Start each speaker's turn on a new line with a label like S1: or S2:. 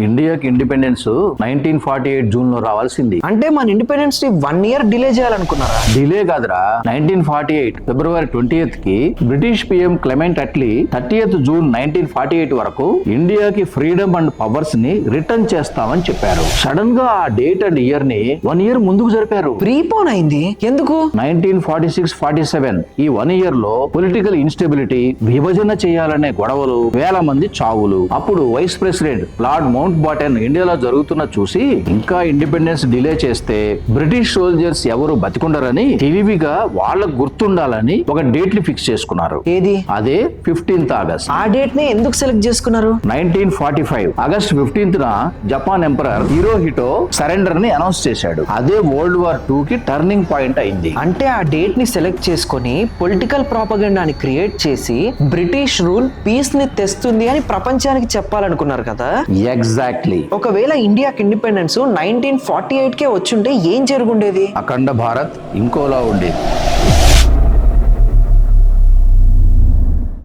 S1: ఇండియాకి independence 1948 June లో రావాల్సింది.
S2: అంటే మన ఇండిపెండెన్స్ ని 1 ఇయర్ డిలే చేయాలనుకున్నారా?
S1: డిలే కాదురా, 1948 ఫిబ్రవరి 20th కి British PM Clement Atlee 30th June 1948 వరకు ఇండియాకి ఫ్రీడమ్ అండ్ పవర్స్ ని రిటర్న్ చేస్తామని చెప్పారు. సడన్ గా ఆ డేట్ అండ్ ఇయర్ ని 1 ఇయర్ ముందుకు జరిపారు.
S2: ప్రీపోన్ అయింది ఎందుకు?
S1: 1946-47 ఈ 1 ఇయర్ లో పొలిటికల్ ఇన్స్టెబిలిటీ, విభజన చేయాలనే గొడవలు, వేల మంది చావులు. అప్పుడు వైస్ ప్రెసిడెంట్ లార్డ్ మౌంట్ బాటన్ ఇండియాలో జరుగుతున్న చూసి ఇంకా ఇండిపెండెన్స్ డిలే చేస్తే బ్రిటిష్ సోల్జర్స్ ఎవరు బతికుండరని తెలివిగా వాళ్ళకు గుర్తుండాలని ఒక డేట్ ని ఫిక్స్ చేసుకున్నారు.
S2: ఏది?
S1: అదే 15th ఆగస్ట్.
S2: ఆ డేట్ ని ఎందుకు సెలెక్ట్ చేసుకున్నారు?
S1: 1945 ఆగస్ట్ 15th న జపాన్ ఎంపరర్ హిరోహిటో సరెండర్ ని అనౌన్స్ చేశాడు. అదే వరల్డ్ వార్ 2 కి టర్నింగ్ పాయింట్ అయింది.
S2: అంటే ఆ డేట్ ని సెలెక్ట్ చేసుకొని పొలిటికల్ ప్రాపగండాని క్రియేట్ చేసి బ్రిటిష్ రూల్ పీస్ ని తెస్తుంది అని ప్రపంచానికి చెప్పాలనుకున్నారు కదా.
S1: ఎగ్జాక్ట్లీ.
S2: ఒకవేళ ఇండియాకి ఇండిపెండెన్స్ 1948 కే వచ్చుంటే ఏం జరుగుండేది?
S1: అఖండ భారత్ ఇంకోలా ఉండేది.